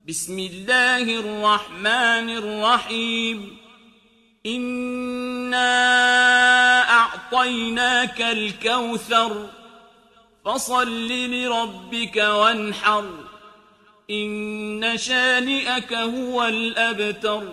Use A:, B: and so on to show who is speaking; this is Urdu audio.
A: بسم الله الرحمن الرحيم إنا أعطيناك الكوثر فصل لربك وانحر إن شانئك هو الأبتر